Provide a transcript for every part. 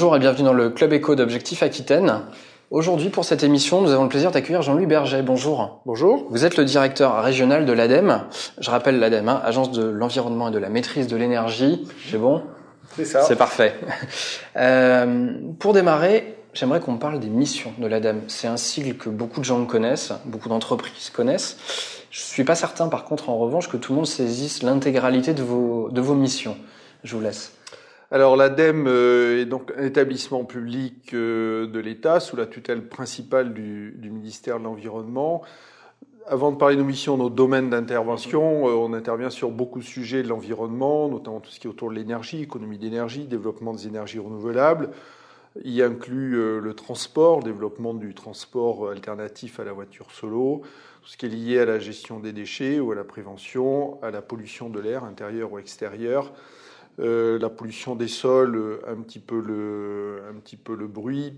Bonjour et bienvenue dans le Club Éco d'Objectif Aquitaine. Aujourd'hui, pour cette émission, nous avons le plaisir d'accueillir Jean-Louis Berger. Bonjour. Bonjour. Vous êtes le directeur régional de l'ADEME. Je rappelle l'ADEME, Agence de l'environnement et de la maîtrise de l'énergie. C'est bon ? C'est ça. C'est parfait. Pour démarrer, j'aimerais qu'on parle des missions de l'ADEME. C'est un sigle que beaucoup de gens connaissent, beaucoup d'entreprises connaissent. Je suis pas certain, par contre, en revanche, que tout le monde saisisse l'intégralité de vos missions. Je vous laisse. Alors l'ADEME est donc un établissement public de l'État sous la tutelle principale du ministère de l'Environnement. Avant de parler de nos missions, nos domaines d'intervention, on intervient sur beaucoup de sujets de l'environnement, notamment tout ce qui est autour de l'énergie, économie d'énergie, développement des énergies renouvelables. Il y inclut le transport, le développement du transport alternatif à la voiture solo, tout ce qui est lié à la gestion des déchets ou à la prévention, à la pollution de l'air intérieur ou extérieur. La pollution des sols, un petit peu le bruit,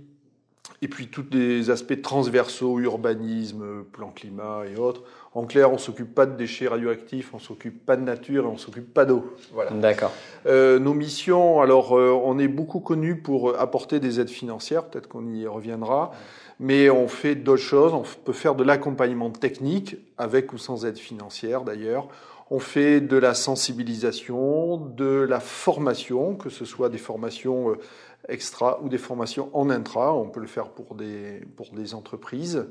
et puis tous les aspects transversaux, urbanisme, plan climat et autres. En clair, on s'occupe pas de déchets radioactifs, on s'occupe pas de nature et on s'occupe pas d'eau. Voilà. D'accord. Nos missions, alors on est beaucoup connu pour apporter des aides financières, peut-être qu'on y reviendra, mais on fait d'autres choses. On peut faire de l'accompagnement technique, avec ou sans aide financière d'ailleurs. On fait de la sensibilisation, de la formation, que ce soit des formations extra ou des formations en intra. On peut le faire pour des entreprises.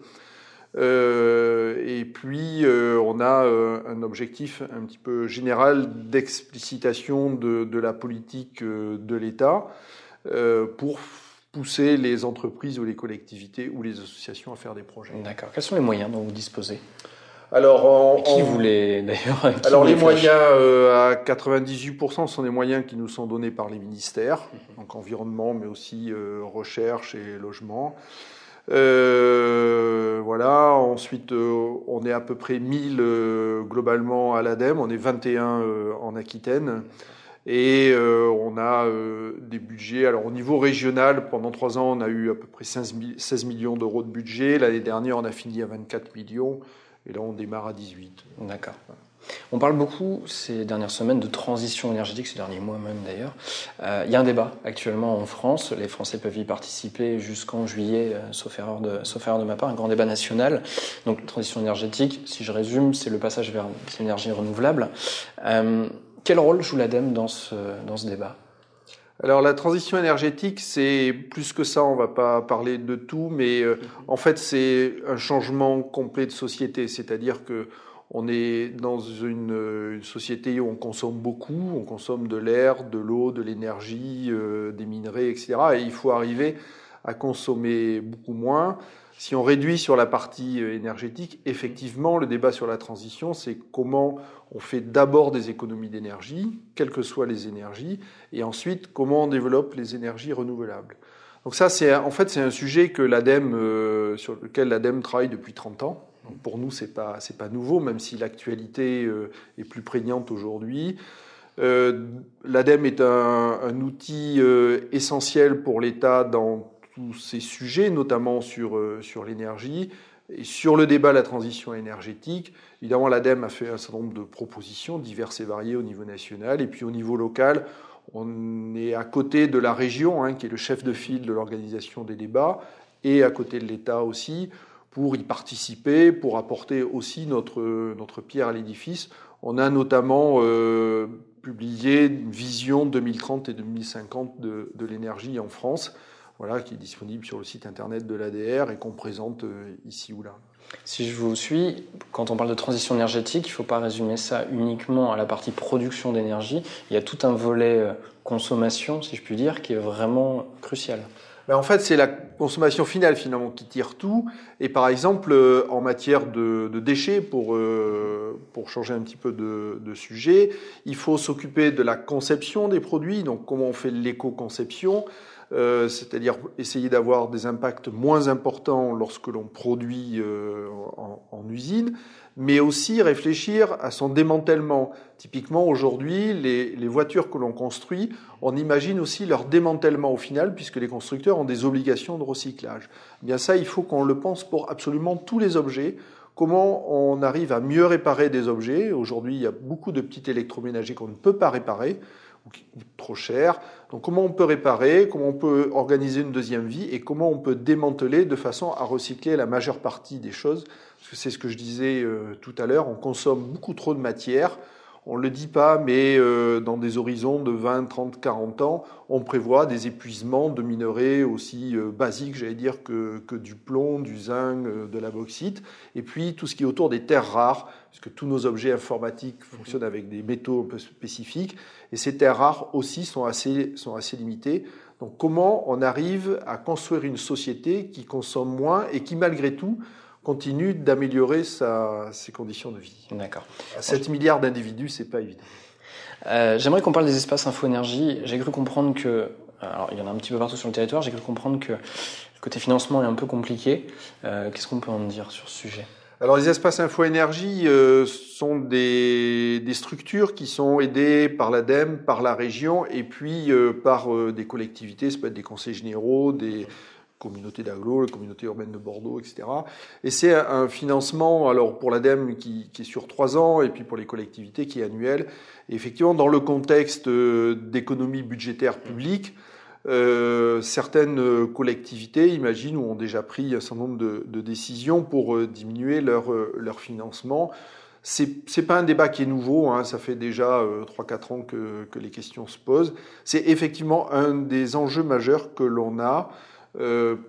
Et puis, on a un objectif un petit peu général d'explicitation de la politique de l'État pour pousser les entreprises ou les collectivités ou les associations à faire des projets. D'accord. Quels sont les moyens dont vous disposez ? Alors, qui voulait d'ailleurs Alors les moyens à 98% sont des moyens qui nous sont donnés par les ministères, donc environnement, mais aussi recherche et logement. Voilà. Ensuite, on est à peu près 1000 globalement à l'ADEME, on est 21 en Aquitaine. Et on a des budgets. Alors au niveau régional, pendant 3 ans, on a eu à peu près 16 millions d'euros de budget. L'année dernière, on a fini à 24 millions. Et là, on démarre à 18. D'accord. On parle beaucoup ces dernières semaines de transition énergétique, ces derniers mois même d'ailleurs. Il y a un débat actuellement en France. Les Français peuvent y participer jusqu'en juillet, sauf erreur de ma part, un grand débat national. Donc, la transition énergétique, si je résume, c'est le passage vers des énergies renouvelables. Quel rôle joue l'ADEME dans ce débat ? Alors la transition énergétique, c'est plus que ça, on va pas parler de tout, mais en fait c'est un changement complet de société, c'est-à-dire que on est dans une société où on consomme beaucoup, on consomme de l'air, de l'eau, de l'énergie, des minerais, etc. Et il faut arriver à consommer beaucoup moins. Si on réduit sur la partie énergétique, effectivement, le débat sur la transition, c'est comment on fait d'abord des économies d'énergie, quelles que soient les énergies, et ensuite comment on développe les énergies renouvelables. Donc ça, c'est un sujet que l'ADEME, sur lequel l'ADEME travaille depuis 30 ans. Donc pour nous, c'est pas nouveau, même si l'actualité est plus prégnante aujourd'hui. L'ADEME est un outil essentiel pour l'État dans tous ces sujets, notamment sur l'énergie. Et sur le débat de la transition énergétique, évidemment, l'ADEME a fait un certain nombre de propositions diverses et variées au niveau national. Et puis au niveau local, on est à côté de la région, qui est le chef de file de l'organisation des débats, et à côté de l'État aussi, pour y participer, pour apporter aussi notre pierre à l'édifice. On a notamment publié une vision 2030 et 2050 de l'énergie en France, voilà, qui est disponible sur le site internet de l'ADR et qu'on présente ici ou là. Si je vous suis, quand on parle de transition énergétique, il ne faut pas résumer ça uniquement à la partie production d'énergie. Il y a tout un volet consommation, si je puis dire, qui est vraiment crucial. Ben en fait, c'est la consommation finale finalement qui tire tout. Et par exemple, en matière de déchets, pour changer un petit peu de sujet, il faut s'occuper de la conception des produits. Donc, comment on fait l'éco-conception, c'est-à-dire essayer d'avoir des impacts moins importants lorsque l'on produit en usine, mais aussi réfléchir à son démantèlement. Typiquement, aujourd'hui, les voitures que l'on construit, on imagine aussi leur démantèlement au final, puisque les constructeurs ont des obligations de recyclage. Eh bien ça, il faut qu'on le pense pour absolument tous les objets. Comment on arrive à mieux réparer des objets. Aujourd'hui, il y a beaucoup de petits électroménagers qu'on ne peut pas réparer, ou qui coûtent trop cher. Donc comment on peut réparer, comment on peut organiser une deuxième vie et comment on peut démanteler de façon à recycler la majeure partie des choses. Parce que c'est ce que je disais tout à l'heure, on consomme beaucoup trop de matière. On ne le dit pas, mais dans des horizons de 20, 30, 40 ans, on prévoit des épuisements de minerais aussi basiques, j'allais dire, que du plomb, du zinc, de la bauxite. Et puis tout ce qui est autour des terres rares, puisque tous nos objets informatiques fonctionnent avec des métaux un peu spécifiques. Et ces terres rares aussi sont assez limitées. Donc comment on arrive à construire une société qui consomme moins et qui, malgré tout, continue d'améliorer ses conditions de vie. D'accord. 7 milliards d'individus, c'est pas évident. J'aimerais qu'on parle des espaces info-énergie. J'ai cru comprendre que, alors il y en a un petit peu partout sur le territoire, j'ai cru comprendre que le côté financement est un peu compliqué. Qu'est-ce qu'on peut en dire sur ce sujet ? Alors les espaces info-énergie sont des structures qui sont aidées par l'ADEME, par la région et puis par des collectivités, ça peut être des conseils généraux, des communauté d'agglo, la communauté urbaine de Bordeaux, etc. Et c'est un financement, alors pour l'ADEME qui est sur 3 ans, et puis pour les collectivités qui est annuel. Et effectivement, dans le contexte d'économie budgétaire publique, certaines collectivités, imagine, ont déjà pris un certain nombre de décisions pour diminuer leur financement. C'est pas un débat qui est nouveau, hein, ça fait déjà 3-4 ans que les questions se posent. C'est effectivement un des enjeux majeurs que l'on a.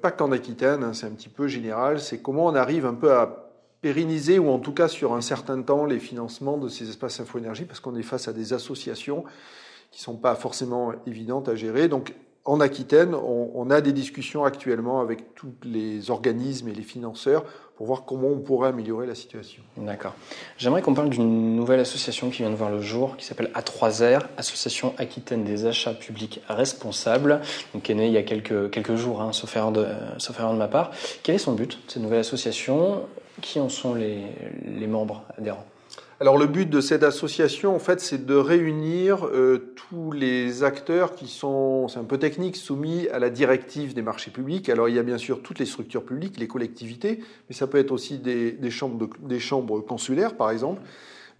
Pas qu'en Aquitaine, hein, c'est un petit peu général, c'est comment on arrive un peu à pérenniser ou en tout cas sur un certain temps les financements de ces espaces info-énergie parce qu'on est face à des associations qui sont pas forcément évidentes à gérer. Donc en Aquitaine, on a des discussions actuellement avec tous les organismes et les financeurs pour voir comment on pourrait améliorer la situation. D'accord. J'aimerais qu'on parle d'une nouvelle association qui vient de voir le jour, qui s'appelle A3R, Association Aquitaine des achats publics responsables, donc qui est née il y a quelques jours, hein, sauf erreur de ma part. Quel est son but, cette nouvelle association ? Qui en sont les membres adhérents ? Alors le but de cette association, en fait, c'est de réunir tous les acteurs qui sont, c'est un peu technique, soumis à la directive des marchés publics. Alors il y a bien sûr toutes les structures publiques, les collectivités, mais ça peut être aussi des chambres consulaires, par exemple,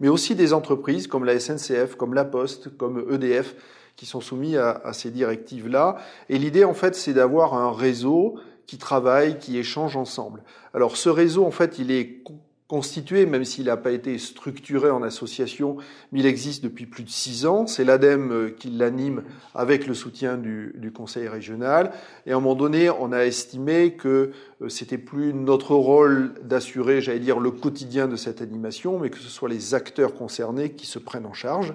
mais aussi des entreprises comme la SNCF, comme la Poste, comme EDF, qui sont soumis à ces directives-là. Et l'idée, en fait, c'est d'avoir un réseau qui travaille, qui échange ensemble. Alors ce réseau, en fait, il est constitué, même s'il n'a pas été structuré en association, mais il existe depuis plus de 6 ans. C'est l'ADEME qui l'anime avec le soutien du conseil régional. Et à un moment donné, on a estimé que c'était plus notre rôle d'assurer, j'allais dire, le quotidien de cette animation, mais que ce soit les acteurs concernés qui se prennent en charge.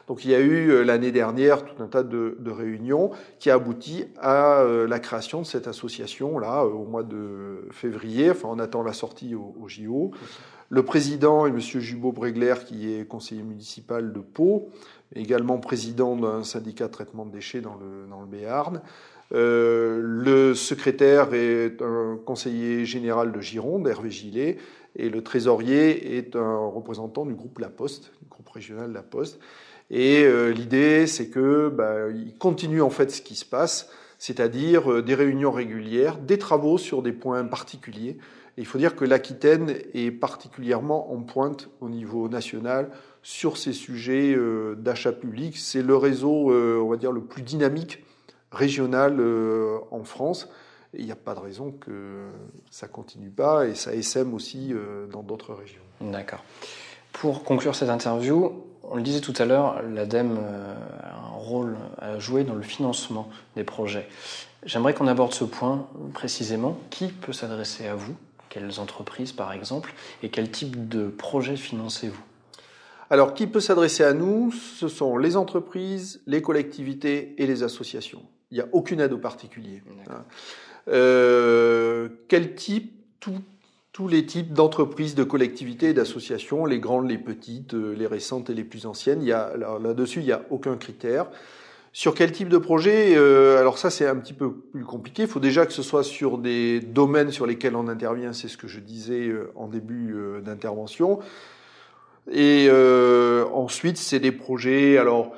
Donc il y a eu l'année dernière tout un tas de réunions qui a abouti à la création de cette association-là au mois de février. Enfin, on attend la sortie au JO. Le président est M. Jubaud-Bregler, qui est conseiller municipal de Pau, également président d'un syndicat de traitement de déchets dans le Béarn. Le secrétaire est un conseiller général de Gironde, Hervé Gillet, et le trésorier est un représentant du groupe La Poste, du groupe régional La Poste. Et l'idée, c'est que il continue en fait ce qui se passe, c'est-à-dire des réunions régulières, des travaux sur des points particuliers. Et il faut dire que l'Aquitaine est particulièrement en pointe au niveau national sur ces sujets d'achat public. C'est le réseau, on va dire, le plus dynamique régional en France. Et il n'y a pas de raison que ça continue pas, et ça essaime aussi dans d'autres régions. D'accord. Pour conclure cette interview, on le disait tout à l'heure, l'ADEME a un rôle à jouer dans le financement des projets. J'aimerais qu'on aborde ce point précisément. Qui peut s'adresser à vous ? Quelles entreprises, par exemple ? Et quel type de projet financez-vous ? Alors, qui peut s'adresser à nous ? Ce sont les entreprises, les collectivités et les associations. Il n'y a aucune aide aux particuliers. Quel type ? Tous les types d'entreprises, de collectivités et d'associations, les grandes, les petites, les récentes et les plus anciennes. Là-dessus, il n'y a aucun critère. Sur quel type de projet ? Alors ça, c'est un petit peu plus compliqué. Il faut déjà que ce soit sur des domaines sur lesquels on intervient. C'est ce que je disais en début d'intervention. Et ensuite, c'est des projets... Alors,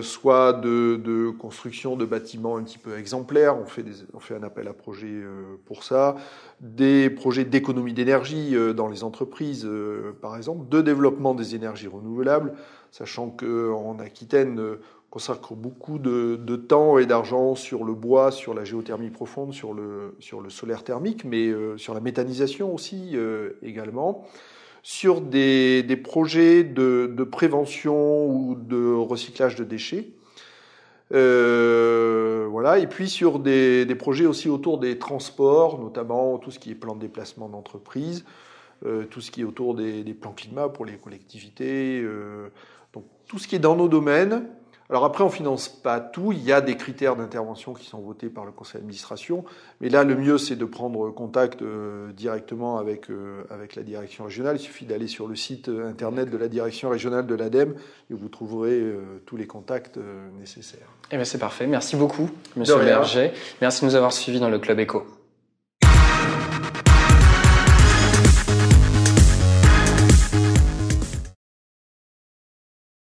soit de construction de bâtiments un petit peu exemplaires, on fait un appel à projet pour ça, des projets d'économie d'énergie dans les entreprises, par exemple, de développement des énergies renouvelables, sachant qu'en Aquitaine, consacre beaucoup de temps et d'argent sur le bois, sur la géothermie profonde, sur le solaire thermique, mais sur la méthanisation aussi également, sur des projets de prévention ou de recyclage de déchets. Voilà, et puis sur des projets aussi autour des transports, notamment tout ce qui est plan de déplacement d'entreprise, tout ce qui est autour des plans climat pour les collectivités, donc tout ce qui est dans nos domaines. Alors après, on finance pas tout. Il y a des critères d'intervention qui sont votés par le conseil d'administration. Mais là, le mieux, c'est de prendre contact directement avec la direction régionale. Il suffit d'aller sur le site internet de la direction régionale de l'ADEME et vous trouverez tous les contacts nécessaires. Eh bien, c'est parfait. Merci beaucoup, Monsieur Berger. Merci de nous avoir suivis dans le Club Éco.